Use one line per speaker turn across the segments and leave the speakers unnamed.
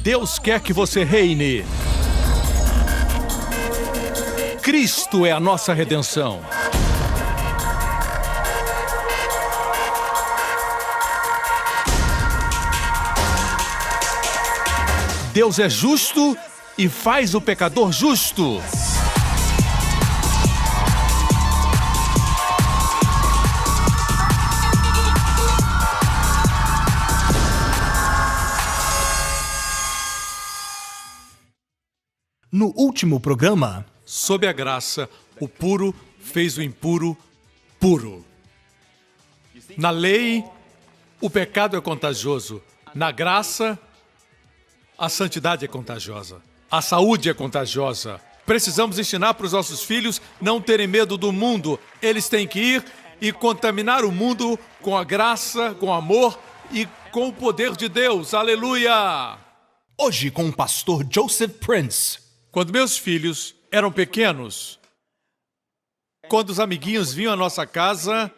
Deus quer que você reine. Cristo é a nossa redenção. Deus é justo e faz o pecador justo.
No último programa,
sob a graça, o puro fez o impuro puro. Na lei, o pecado é contagioso. Na graça, a santidade é contagiosa. A saúde é contagiosa. Precisamos ensinar para os nossos filhos não terem medo do mundo. Eles têm que ir e contaminar o mundo com a graça, com o amor e com o poder de Deus. Aleluia!
Hoje com o pastor Joseph Prince.
Quando meus filhos eram pequenos, quando os amiguinhos vinham à nossa casa,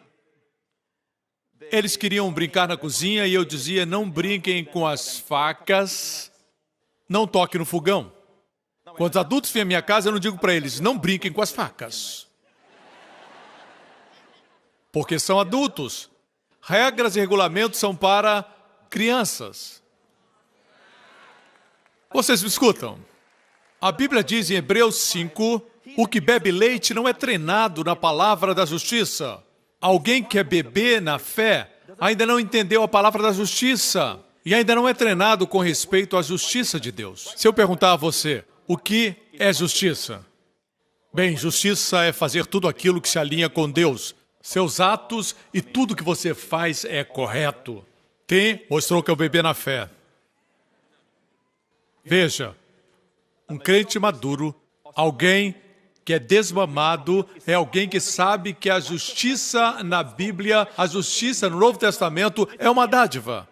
eles queriam brincar na cozinha e eu dizia, não brinquem com as facas, não toque no fogão. Quando os adultos vêm à minha casa, eu não digo para eles, não brinquem com as facas. Porque são adultos. Regras e regulamentos são para crianças. Vocês me escutam? A Bíblia diz em Hebreus 5, o que bebe leite não é treinado na palavra da justiça. Alguém que é bebê na fé ainda não entendeu a palavra da justiça e ainda não é treinado com respeito à justiça de Deus. Se eu perguntar a você, o que é justiça? Bem, justiça é fazer tudo aquilo que se alinha com Deus. Seus atos e tudo que você faz é correto. Tim mostrou que é o bebê na fé. Veja. Um crente maduro, alguém que é desmamado, é alguém que sabe que a justiça na Bíblia, a justiça no Novo Testamento é uma dádiva.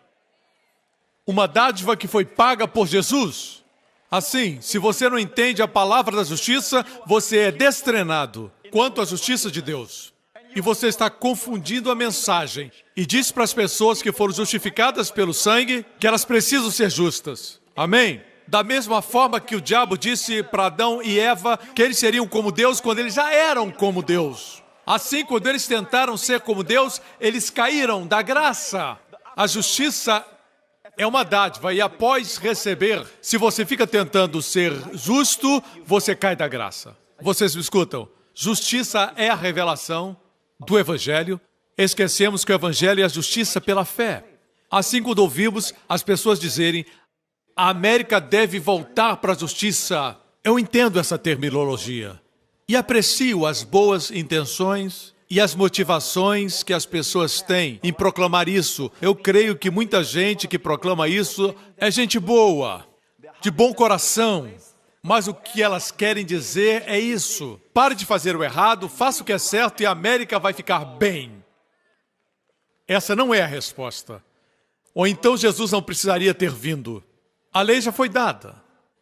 Uma dádiva que foi paga por Jesus. Assim, se você não entende a palavra da justiça, você é destreinado quanto à justiça de Deus. E você está confundindo a mensagem. E diz para as pessoas que foram justificadas pelo sangue que elas precisam ser justas. Amém? Da mesma forma que o diabo disse para Adão e Eva que eles seriam como Deus quando eles já eram como Deus. Assim, quando eles tentaram ser como Deus, eles caíram da graça. A justiça é uma dádiva e após receber, se você fica tentando ser justo, você cai da graça. Vocês me escutam? Justiça é a revelação do Evangelho. Esquecemos que o Evangelho é a justiça pela fé. Assim, quando ouvimos as pessoas dizerem a América deve voltar para a justiça. Eu entendo essa terminologia e aprecio as boas intenções e as motivações que as pessoas têm em proclamar isso. Eu creio que muita gente que proclama isso é gente boa, de bom coração, mas o que elas querem dizer é isso. Pare de fazer o errado, faça o que é certo e a América vai ficar bem. Essa não é a resposta. Ou então Jesus não precisaria ter vindo. A lei já foi dada.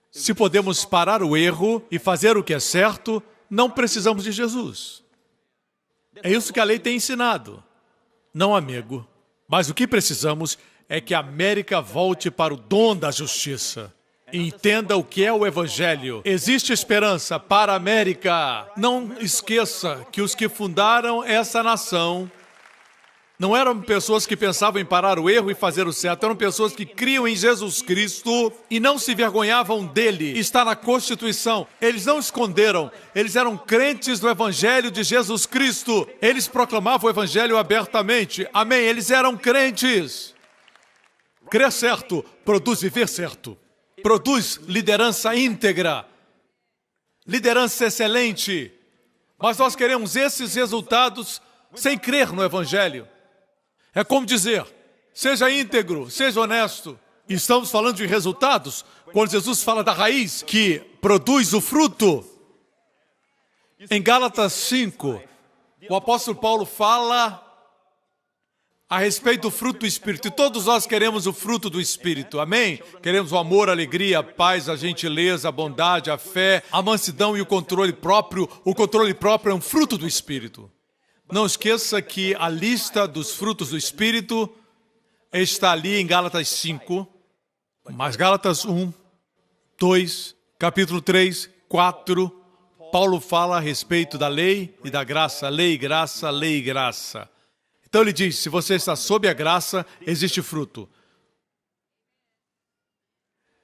Se podemos parar o erro e fazer o que é certo, não precisamos de Jesus. É isso que a lei tem ensinado. Não, amigo. Mas o que precisamos é que a América volte para o dom da justiça. E entenda o que é o Evangelho. Existe esperança para a América. Não esqueça que os que fundaram essa nação não eram pessoas que pensavam em parar o erro e fazer o certo. Eram pessoas que criam em Jesus Cristo e não se vergonhavam dele. Está na Constituição. Eles não esconderam. Eles eram crentes do Evangelho de Jesus Cristo. Eles proclamavam o Evangelho abertamente. Amém. Eles eram crentes. Crer certo produz viver certo. Produz liderança íntegra. Liderança excelente. Mas nós queremos esses resultados sem crer no Evangelho. É como dizer, seja íntegro, seja honesto. E estamos falando de resultados, quando Jesus fala da raiz que produz o fruto. Em Gálatas 5, o apóstolo Paulo fala a respeito do fruto do Espírito. E todos nós queremos o fruto do Espírito, amém? Queremos o amor, a alegria, a paz, a gentileza, a bondade, a fé, a mansidão e o controle próprio. O controle próprio é um fruto do Espírito. Não esqueça que a lista dos frutos do Espírito está ali em Gálatas 5. Mas Gálatas 1, 2, capítulo 3, 4, Paulo fala a respeito da lei e da graça. Lei e graça, lei e graça. Então ele diz, se você está sob a graça, existe fruto.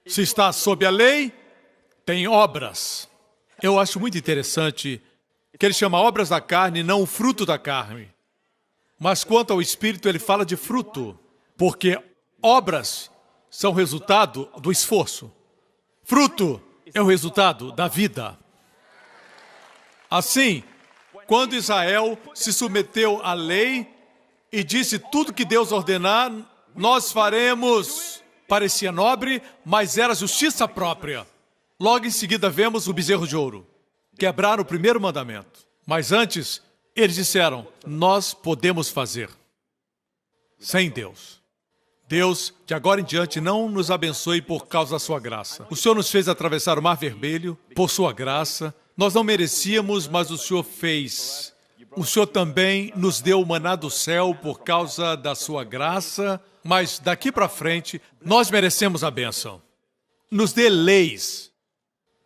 Se está sob a lei, tem obras. Eu acho muito interessante que ele chama obras da carne, não o fruto da carne. Mas quanto ao Espírito, ele fala de fruto, porque obras são resultado do esforço. Fruto é o resultado da vida. Assim, quando Israel se submeteu à lei e disse tudo que Deus ordenar, nós faremos, parecia nobre, mas era justiça própria. Logo em seguida vemos o bezerro de ouro. Quebraram o primeiro mandamento. Mas antes, eles disseram, nós podemos fazer. Sem Deus. Deus, de agora em diante, não nos abençoe por causa da sua graça. O Senhor nos fez atravessar o Mar Vermelho por sua graça. Nós não merecíamos, mas o Senhor fez. O Senhor também nos deu o maná do céu por causa da sua graça. Mas daqui para frente, nós merecemos a bênção. Nos dê leis.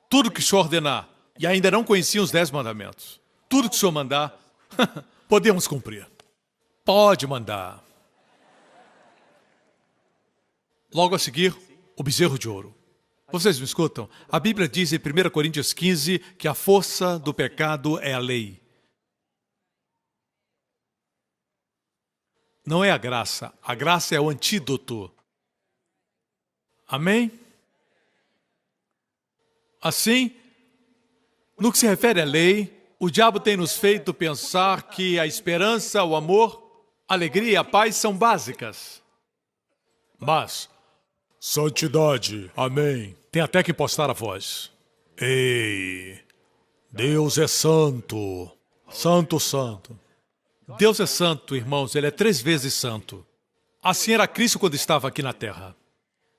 Tudo que o Senhor ordenar. E ainda não conheciam os 10 mandamentos. Tudo que o Senhor mandar, podemos cumprir. Pode mandar. Logo a seguir, o bezerro de ouro. Vocês me escutam? A Bíblia diz em 1 Coríntios 15 que a força do pecado é a lei. Não é a graça é o antídoto. Amém? Assim, no que se refere à lei, o diabo tem nos feito pensar que a esperança, o amor, a alegria e a paz são básicas. Mas, santidade, amém, tem até que postar a voz. Ei, Deus é santo, santo, santo. Deus é santo, irmãos, Ele é 3 vezes santo. Assim era Cristo quando estava aqui na terra.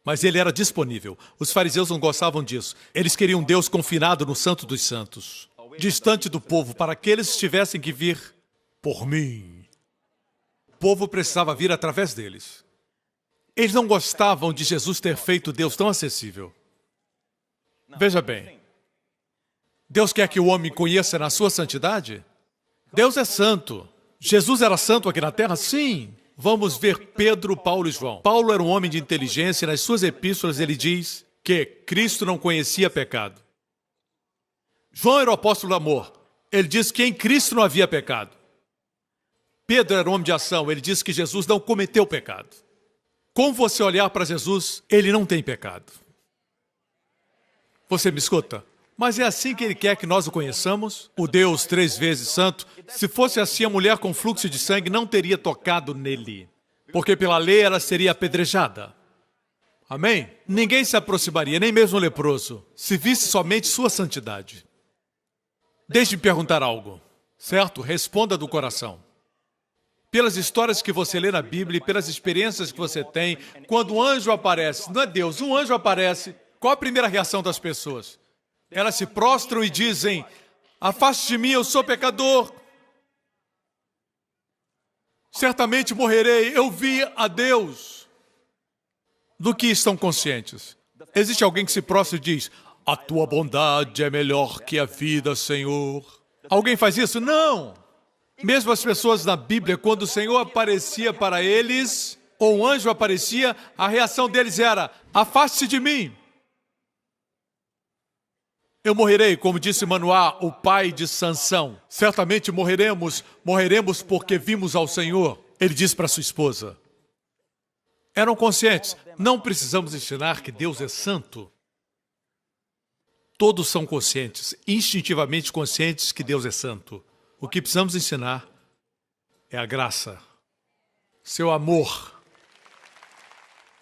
Mas Ele era disponível. Os fariseus não gostavam disso. Eles queriam Deus confinado no Santo dos Santos, distante do povo, para que eles tivessem que vir por mim. O povo precisava vir através deles. Eles não gostavam de Jesus ter feito Deus tão acessível. Veja bem, Deus quer que o homem conheça na sua santidade? Deus é santo. Jesus era santo aqui na terra? Sim. Vamos ver Pedro, Paulo e João. Paulo era um homem de inteligência e nas suas epístolas ele diz que Cristo não conhecia pecado. João era o apóstolo do amor. Ele diz que em Cristo não havia pecado. Pedro era um homem de ação. Ele diz que Jesus não cometeu pecado. Como você olhar para Jesus, ele não tem pecado. Você me escuta? Mas é assim que ele quer que nós o conheçamos? O Deus 3 vezes santo? Se fosse assim, a mulher com fluxo de sangue não teria tocado nele. Porque pela lei ela seria apedrejada. Amém? Ninguém se aproximaria, nem mesmo o leproso, se visse somente sua santidade. Deixe-me perguntar algo, certo? Responda do coração. Pelas histórias que você lê na Bíblia e pelas experiências que você tem, quando um anjo aparece, não é Deus, um anjo aparece, qual a primeira reação das pessoas? Elas se prostram e dizem, afaste de mim, eu sou pecador. Certamente morrerei, eu vi a Deus. Do que estão conscientes? Existe alguém que se prostra e diz, a tua bondade é melhor que a vida, Senhor. Alguém faz isso? Não! Mesmo as pessoas na Bíblia, quando o Senhor aparecia para eles, ou um anjo aparecia, a reação deles era, afaste-se de mim. Eu morrerei, como disse Manoá, o pai de Sansão. Certamente morreremos porque vimos ao Senhor. Ele disse para sua esposa. Eram conscientes. Não precisamos ensinar que Deus é santo. Todos são conscientes, instintivamente conscientes que Deus é santo. O que precisamos ensinar é a graça, seu amor,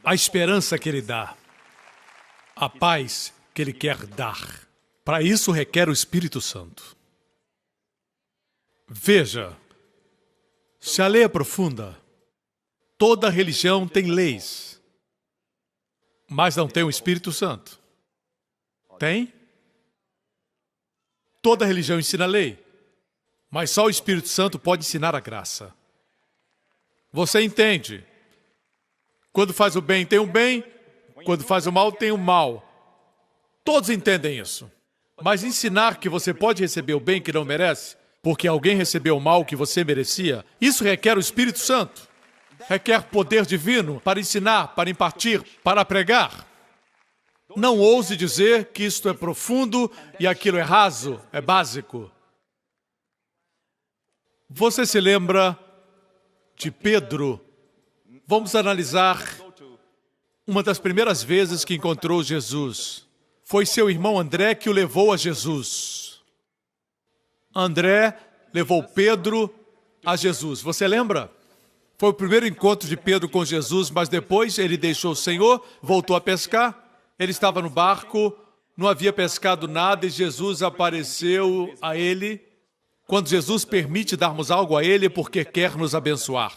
a esperança que Ele dá, a paz que Ele quer dar. Para isso requer o Espírito Santo. Veja, se a lei é profunda, toda religião tem leis, mas não tem o Espírito Santo. Tem? Toda religião ensina a lei, mas só o Espírito Santo pode ensinar a graça. Você entende? Quando faz o bem, tem o bem. Quando faz o mal, tem o mal. Todos entendem isso. Mas ensinar que você pode receber o bem que não merece, porque alguém recebeu o mal que você merecia, isso requer o Espírito Santo. Requer poder divino para ensinar, para impartir, para pregar. Não ouse dizer que isto é profundo e aquilo é raso, é básico. Você se lembra de Pedro? Vamos analisar uma das primeiras vezes que encontrou Jesus. Foi seu irmão André que o levou a Jesus. André levou Pedro a Jesus. Você lembra? Foi o primeiro encontro de Pedro com Jesus, mas depois ele deixou o Senhor, voltou a pescar. Ele estava no barco, não havia pescado nada e Jesus apareceu a ele. Quando Jesus permite darmos algo a ele, é porque quer nos abençoar.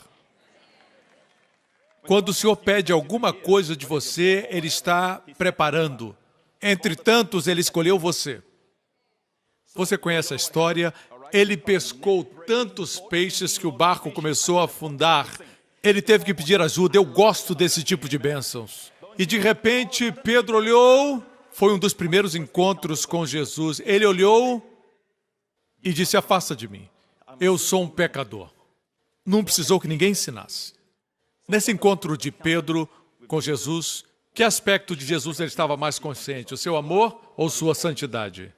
Quando o Senhor pede alguma coisa de você, Ele está preparando. Entre tantos, Ele escolheu você. Você conhece a história? Ele pescou tantos peixes que o barco começou a afundar. Ele teve que pedir ajuda. Eu gosto desse tipo de bênçãos. E de repente, Pedro olhou. Foi um dos primeiros encontros com Jesus. Ele olhou e disse: afasta de mim. Eu sou um pecador. Não precisou que ninguém ensinasse. Nesse encontro de Pedro com Jesus, que aspecto de Jesus ele estava mais consciente? O seu amor ou sua santidade?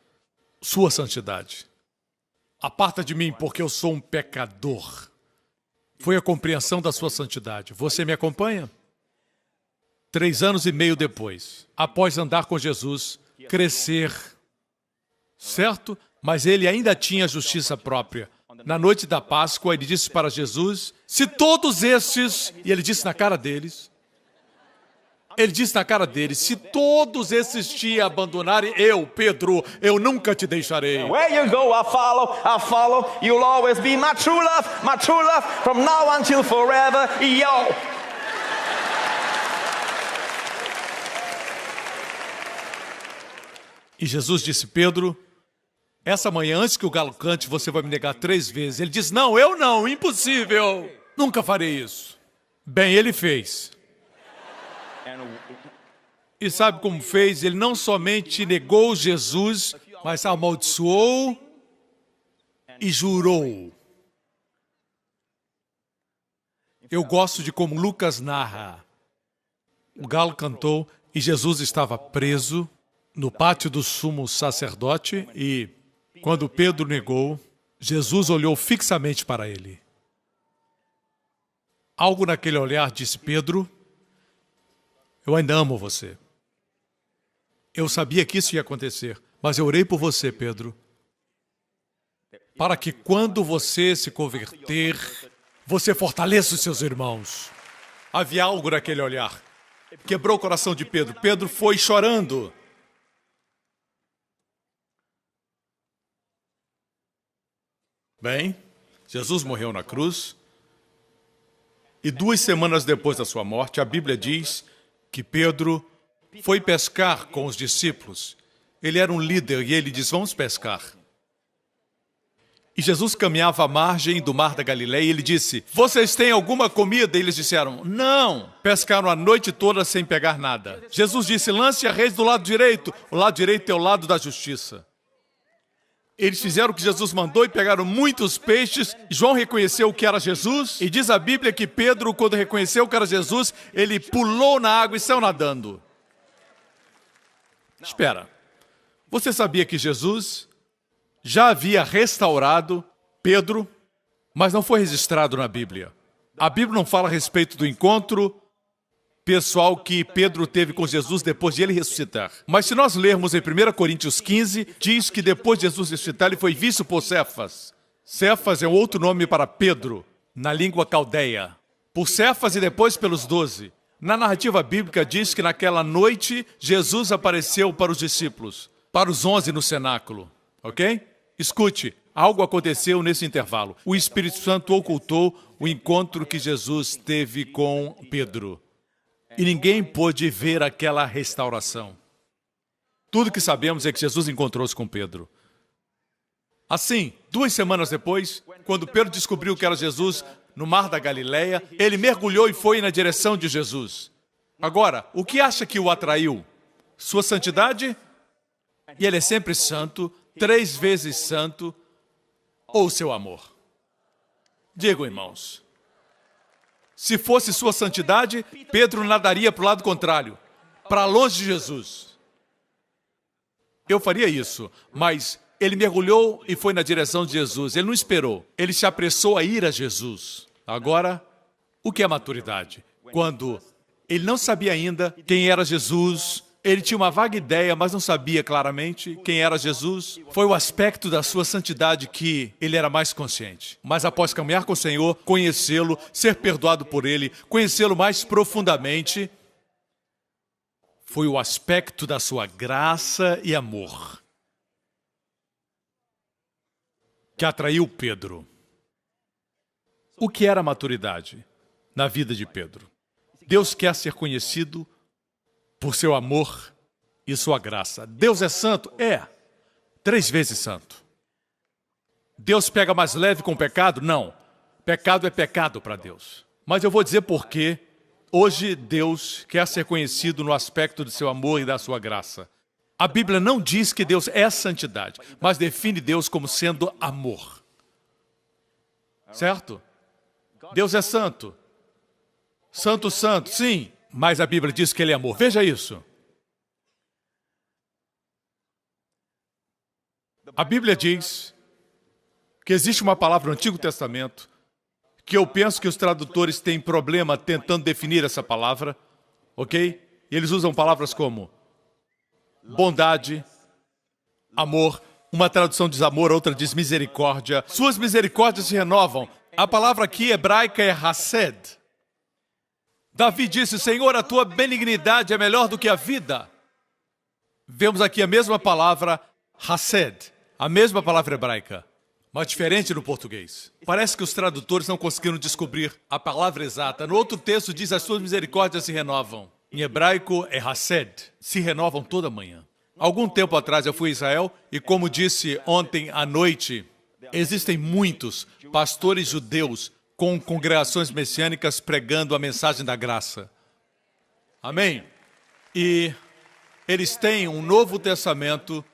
Sua santidade. Aparta de mim, porque eu sou um pecador. Foi a compreensão da sua santidade. Você me acompanha? 3 anos e meio depois, após andar com Jesus, crescer, certo? Mas ele ainda tinha justiça própria. Na noite da Páscoa, ele disse para Jesus, se todos estes, e ele disse na cara deles, se todos esses te abandonarem, eu, Pedro, eu nunca te deixarei.
Where you go, I'll follow. You'll always be my true love, from now until forever, yo.
E Jesus disse, Pedro, essa manhã, antes que o galo cante, você vai me negar 3 vezes. Ele disse, não, eu não, impossível. Nunca farei isso. Bem, ele fez. E sabe como fez? Ele não somente negou Jesus, mas amaldiçoou e jurou. Eu gosto de como Lucas narra. O galo cantou e Jesus estava preso no pátio do sumo sacerdote e, quando Pedro negou, Jesus olhou fixamente para ele. Algo naquele olhar disse, Pedro, eu ainda amo você. Eu sabia que isso ia acontecer, mas eu orei por você, Pedro, para que quando você se converter, você fortaleça os seus irmãos. Havia algo naquele olhar. Quebrou o coração de Pedro. Pedro foi chorando. Bem, Jesus morreu na cruz e 2 semanas depois da sua morte, a Bíblia diz que Pedro foi pescar com os discípulos. Ele era um líder e ele disse, vamos pescar. E Jesus caminhava à margem do mar da Galileia e ele disse, vocês têm alguma comida? E eles disseram, não. Pescaram a noite toda sem pegar nada. Jesus disse, lance a rede do lado direito. O lado direito é o lado da justiça. Eles fizeram o que Jesus mandou e pegaram muitos peixes. João reconheceu o que era Jesus. E diz a Bíblia que Pedro, quando reconheceu o que era Jesus, ele pulou na água e saiu nadando. Espera. Você sabia que Jesus já havia restaurado Pedro, mas não foi registrado na Bíblia? A Bíblia não fala a respeito do encontro pessoal que Pedro teve com Jesus depois de ele ressuscitar. Mas se nós lermos em 1 Coríntios 15, diz que depois de Jesus ressuscitar, ele foi visto por Cefas. Cefas é um outro nome para Pedro, na língua caldeia. Por Cefas e depois pelos 12. Na narrativa bíblica diz que naquela noite, Jesus apareceu para os discípulos, para os 11 no cenáculo. Ok? Escute, algo aconteceu nesse intervalo. O Espírito Santo ocultou o encontro que Jesus teve com Pedro. E ninguém pôde ver aquela restauração. Tudo que sabemos é que Jesus encontrou-se com Pedro. Assim, 2 semanas depois, quando Pedro descobriu que era Jesus no mar da Galileia, ele mergulhou e foi na direção de Jesus. Agora, o que acha que o atraiu? Sua santidade? E ele é sempre santo, 3 vezes santo, ou seu amor? Digam, irmãos. Se fosse sua santidade, Pedro nadaria para o lado contrário, para longe de Jesus. Eu faria isso, mas ele mergulhou e foi na direção de Jesus. Ele não esperou, ele se apressou a ir a Jesus. Agora, o que é maturidade? Quando ele não sabia ainda quem era Jesus, ele tinha uma vaga ideia, mas não sabia claramente quem era Jesus. Foi o aspecto da sua santidade que ele era mais consciente. Mas após caminhar com o Senhor, conhecê-lo, ser perdoado por ele, conhecê-lo mais profundamente, foi o aspecto da sua graça e amor que atraiu Pedro. O que era maturidade na vida de Pedro? Deus quer ser conhecido por seu amor e sua graça. Deus é santo? É. 3 vezes santo. Deus pega mais leve com o pecado? Não. Pecado é pecado para Deus. Mas eu vou dizer por quê. Hoje Deus quer ser conhecido no aspecto do seu amor e da sua graça. A Bíblia não diz que Deus é santidade, mas define Deus como sendo amor. Certo? Deus é santo. Santo, santo, sim. Mas a Bíblia diz que ele é amor. Veja isso. A Bíblia diz que existe uma palavra no Antigo Testamento que eu penso que os tradutores têm problema tentando definir essa palavra, ok? E eles usam palavras como bondade, amor. Uma tradução diz amor, outra diz misericórdia. Suas misericórdias se renovam. A palavra aqui hebraica é hesed. Davi disse, Senhor, a tua benignidade é melhor do que a vida. Vemos aqui a mesma palavra, hesed, a mesma palavra hebraica, mas diferente no português. Parece que os tradutores não conseguiram descobrir a palavra exata. No outro texto diz, as suas misericórdias se renovam. Em hebraico é hesed, se renovam toda manhã. Algum tempo atrás eu fui a Israel e, como disse ontem à noite, existem muitos pastores judeus com congregações messiânicas pregando a mensagem da graça. Amém? E eles têm um Novo Testamento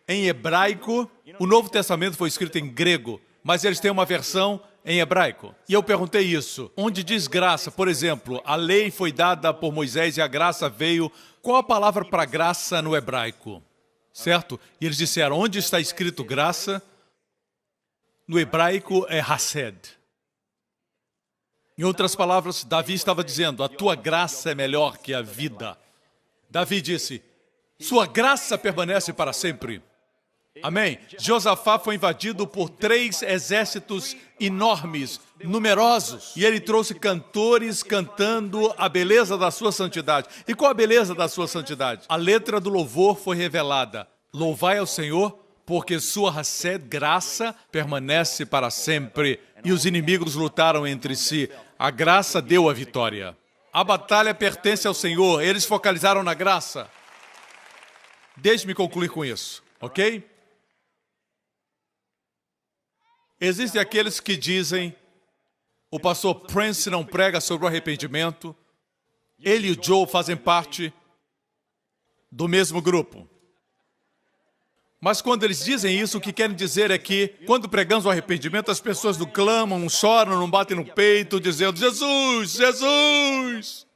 em hebraico. O Novo Testamento foi escrito em grego, mas eles têm uma versão em hebraico. E eu perguntei isso. Onde diz graça, por exemplo, a lei foi dada por Moisés e a graça veio. Qual a palavra para graça no hebraico? Certo? E eles disseram, onde está escrito graça? No hebraico é hesed. Em outras palavras, Davi estava dizendo, a tua graça é melhor que a vida. Davi disse, sua graça permanece para sempre. Amém? Josafá foi invadido por 3 exércitos enormes, numerosos. E ele trouxe cantores cantando a beleza da sua santidade. E qual a beleza da sua santidade? A letra do louvor foi revelada. Louvai ao Senhor, porque sua hesed, graça, permanece para sempre. E os inimigos lutaram entre si. A graça deu a vitória. A batalha pertence ao Senhor. Eles focalizaram na graça. Deixe-me concluir com isso, ok? Existem aqueles que dizem, o pastor Prince não prega sobre o arrependimento. Ele e o Joe fazem parte do mesmo grupo. Mas quando eles dizem isso, o que querem dizer é que, quando pregamos o arrependimento, as pessoas não clamam, não choram, não batem no peito, dizendo, Jesus, Jesus!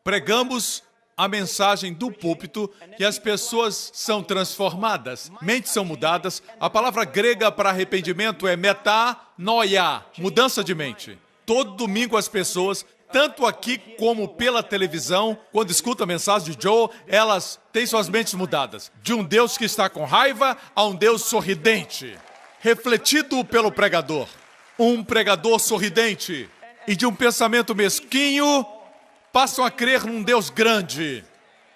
Pregamos a mensagem do púlpito e as pessoas são transformadas, mentes são mudadas. A palavra grega para arrependimento é metanoia, mudança de mente. Todo domingo as pessoas, tanto aqui como pela televisão, quando escutam a mensagem de Joe, elas têm suas mentes mudadas. De um Deus que está com raiva a um Deus sorridente, refletido pelo pregador. Um pregador sorridente e de um pensamento mesquinho, passam a crer num Deus grande.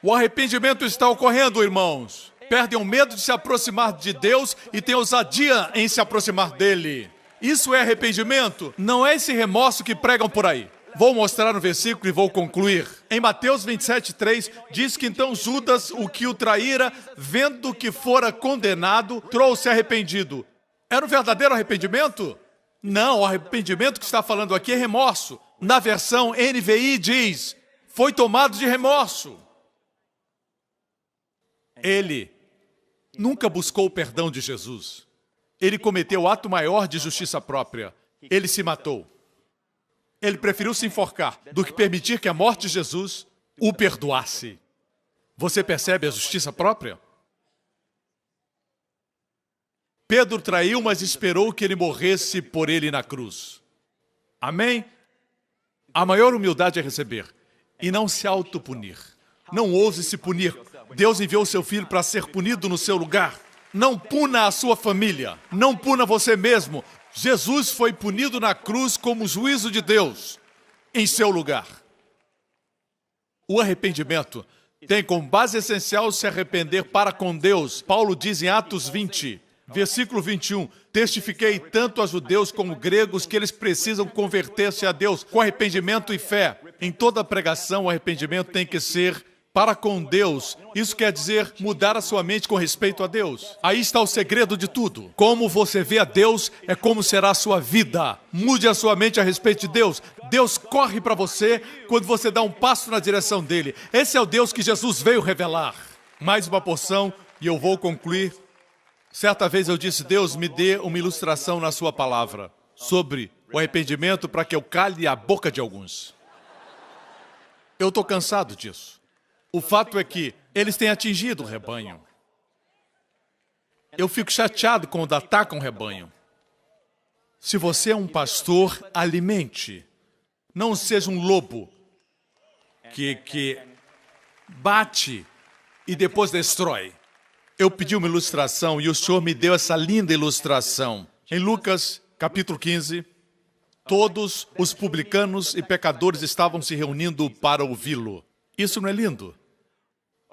O arrependimento está ocorrendo, irmãos. Perdem o medo de se aproximar de Deus e têm ousadia em se aproximar dele. Isso é arrependimento? Não é esse remorso que pregam por aí. Vou mostrar no versículo e vou concluir. Em Mateus 27:3, diz que então Judas, o que o traíra, vendo que fora condenado, trouxe arrependido. Era um verdadeiro arrependimento? Não, o arrependimento que está falando aqui é remorso. Na versão NVI diz, foi tomado de remorso. Ele nunca buscou o perdão de Jesus. Ele cometeu o ato maior de justiça própria. Ele se matou. Ele preferiu se enforcar do que permitir que a morte de Jesus o perdoasse. Você percebe a justiça própria? Pedro traiu, mas esperou que ele morresse por ele na cruz. Amém? A maior humildade é receber e não se autopunir. Não ouse se punir. Deus enviou seu filho para ser punido no seu lugar. Não puna a sua família. Não puna você mesmo. Jesus foi punido na cruz como juízo de Deus em seu lugar. O arrependimento tem como base essencial se arrepender para com Deus. Paulo diz em Atos 20, versículo 21, testifiquei tanto a judeus como gregos que eles precisam converter-se a Deus com arrependimento e fé. Em toda pregação, o arrependimento tem que ser para com Deus. Isso quer dizer mudar a sua mente com respeito a Deus. Aí está o segredo de tudo. Como você vê a Deus é como será a sua vida. Mude a sua mente a respeito de Deus. Deus corre para você quando você dá um passo na direção dele. Esse é o Deus que Jesus veio revelar. Mais uma porção e eu vou concluir. Certa vez eu disse, Deus, me dê uma ilustração na sua palavra sobre o arrependimento para que eu cale a boca de alguns. Eu estou cansado disso. O fato é que eles têm atingido o rebanho. Eu fico chateado quando atacam o rebanho. Se você é um pastor, alimente. Não seja um lobo que bate e depois destrói. Eu pedi uma ilustração e o Senhor me deu essa linda ilustração. Em Lucas, capítulo 15, todos os publicanos e pecadores estavam se reunindo para ouvi-lo. Isso não é lindo?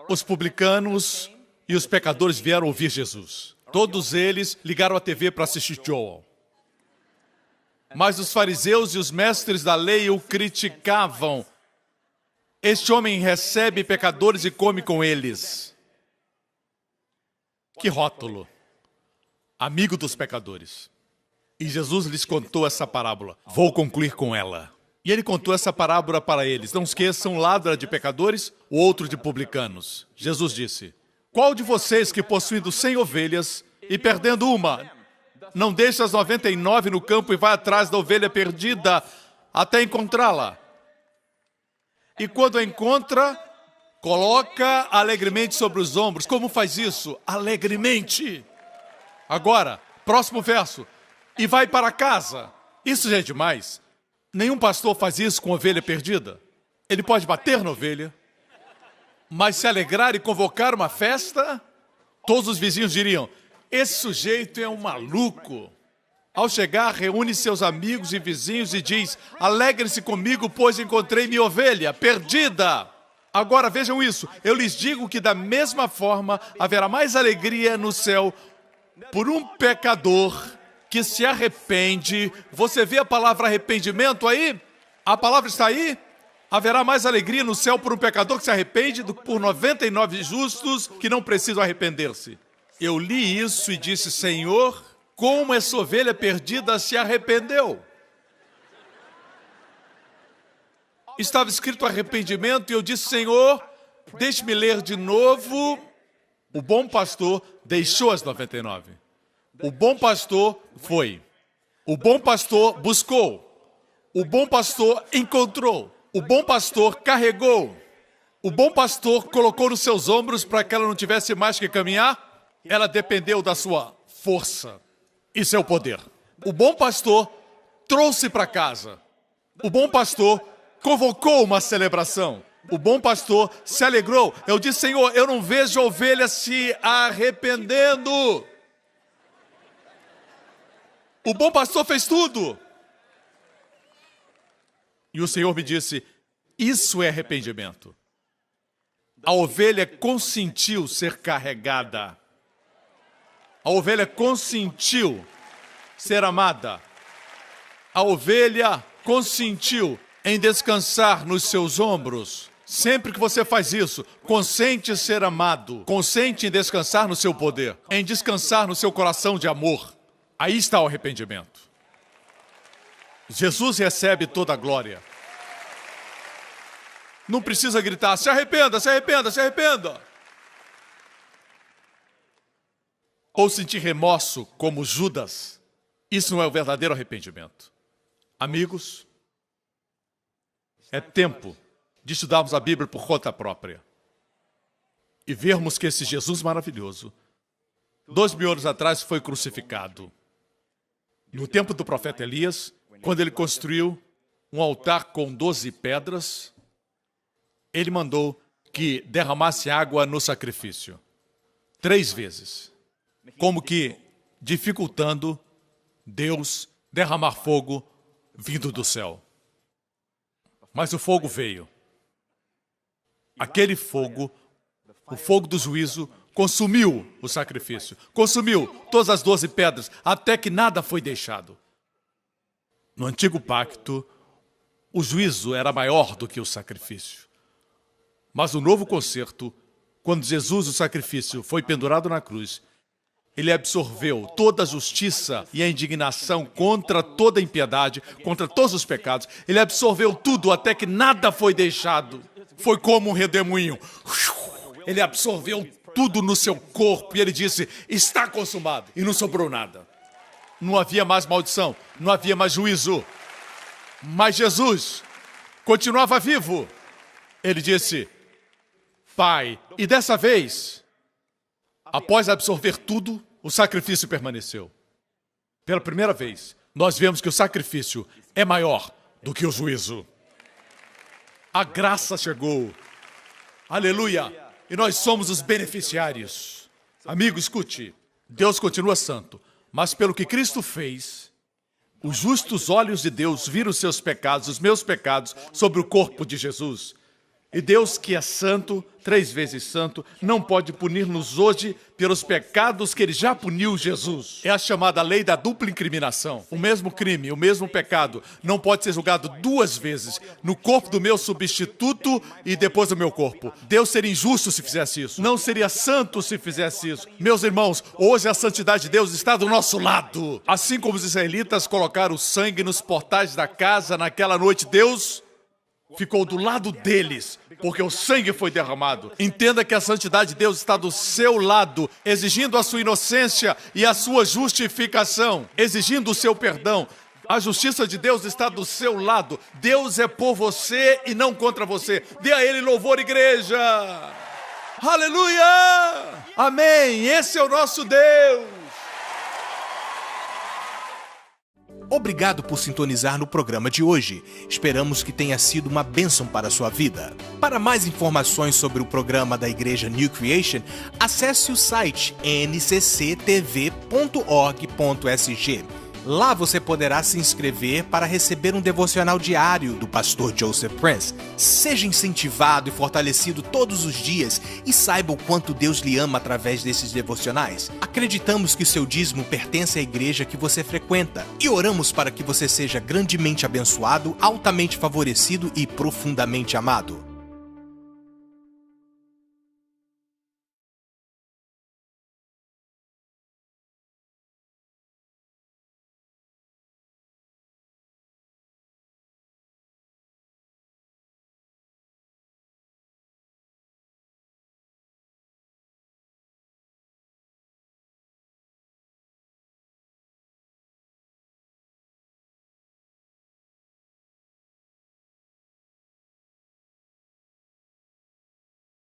Os publicanos e os pecadores vieram ouvir Jesus. Todos eles ligaram a TV para assistir Joel. Mas os fariseus e os mestres da lei o criticavam. Este homem recebe pecadores e come com eles. Que rótulo! Amigo dos pecadores. E Jesus lhes contou essa parábola. Vou concluir com ela. E ele contou essa parábola para eles. Não esqueçam, um lado era de pecadores, o outro de publicanos. Jesus disse, qual de vocês que possuindo 100 ovelhas e perdendo uma, não deixa as 99 no campo e vai atrás da ovelha perdida até encontrá-la? E quando a encontra, coloca alegremente sobre os ombros. Como faz isso? Alegremente. Agora, próximo verso. E vai para casa. Isso já é demais. Nenhum pastor faz isso com ovelha perdida. Ele pode bater na ovelha, mas se alegrar e convocar uma festa, todos os vizinhos diriam, esse sujeito é um maluco. Ao chegar, reúne seus amigos e vizinhos e diz, alegrem-se comigo, pois encontrei minha ovelha perdida. Agora vejam isso, eu lhes digo que da mesma forma haverá mais alegria no céu por um pecador que se arrepende. Você vê a palavra arrependimento aí? A palavra está aí? Haverá mais alegria no céu por um pecador que se arrepende do que por 99 justos que não precisam arrepender-se. Eu li isso e disse, Senhor, como essa ovelha perdida se arrependeu. Estava escrito arrependimento e eu disse, Senhor, deixe-me ler de novo. O bom pastor deixou as 99. O bom pastor foi. O bom pastor buscou. O bom pastor encontrou. O bom pastor carregou. O bom pastor colocou nos seus ombros para que ela não tivesse mais que caminhar. Ela dependeu da sua força e seu poder. O bom pastor trouxe para casa. O bom pastor convocou uma celebração. O bom pastor se alegrou. Eu disse, Senhor, eu não vejo a ovelha se arrependendo. O bom pastor fez tudo. E o Senhor me disse, isso é arrependimento. A ovelha consentiu ser carregada. A ovelha consentiu ser amada. A ovelha consentiu em descansar nos seus ombros. Sempre que você faz isso, consente ser amado. Consente em descansar no seu poder. Em descansar no seu coração de amor. Aí está o arrependimento. Jesus recebe toda a glória. Não precisa gritar, se arrependa, se arrependa, se arrependa. Ou sentir remorso como Judas. Isso não é o verdadeiro arrependimento. Amigos, é tempo de estudarmos a Bíblia por conta própria. E vermos que esse Jesus maravilhoso, 2000 anos atrás, foi crucificado. No tempo do profeta Elias, quando ele construiu um altar com 12 pedras, ele mandou que derramasse água no sacrifício. 3 vezes. Como que dificultando Deus derramar fogo vindo do céu. Mas o fogo veio. Aquele fogo, o fogo do juízo, consumiu o sacrifício. Consumiu todas as 12 pedras, até que nada foi deixado. No antigo pacto, o juízo era maior do que o sacrifício. Mas no novo concerto, quando Jesus, o sacrifício, foi pendurado na cruz, ele absorveu toda a justiça e a indignação contra toda a impiedade, contra todos os pecados. Ele absorveu tudo até que nada foi deixado. Foi como um redemoinho. Ele absorveu tudo no seu corpo e ele disse, está consumado. E não sobrou nada. Não havia mais maldição, não havia mais juízo. Mas Jesus continuava vivo. Ele disse, Pai, e dessa vez, após absorver tudo, o sacrifício permaneceu. Pela primeira vez, nós vemos que o sacrifício é maior do que o juízo. A graça chegou. Aleluia! E nós somos os beneficiários. Amigo, escute. Deus continua santo, mas pelo que Cristo fez, os justos olhos de Deus viram os seus pecados, os meus pecados, sobre o corpo de Jesus. E Deus, que é santo, 3 vezes santo, não pode punir-nos hoje pelos pecados que Ele já puniu Jesus. É a chamada lei da dupla incriminação. O mesmo crime, o mesmo pecado, não pode ser julgado 2 vezes, no corpo do meu substituto e depois do meu corpo. Deus seria injusto se fizesse isso. Não seria santo se fizesse isso. Meus irmãos, hoje a santidade de Deus está do nosso lado. Assim como os israelitas colocaram o sangue nos portais da casa naquela noite, Deus ficou do lado deles, porque o sangue foi derramado. Entenda que a santidade de Deus está do seu lado, exigindo a sua inocência e a sua justificação, exigindo o seu perdão. A justiça de Deus está do seu lado. Deus é por você e não contra você. Dê a Ele louvor, igreja! Aleluia! Amém! Esse é o nosso Deus!
Obrigado por sintonizar no programa de hoje. Esperamos que tenha sido uma bênção para a sua vida. Para mais informações sobre o programa da Igreja New Creation, acesse o site ncctv.org.sg. Lá você poderá se inscrever para receber um devocional diário do pastor Joseph Prince. Seja incentivado e fortalecido todos os dias e saiba o quanto Deus lhe ama através desses devocionais. Acreditamos que seu dízimo pertence à igreja que você frequenta e oramos para que você seja grandemente abençoado, altamente favorecido e profundamente amado.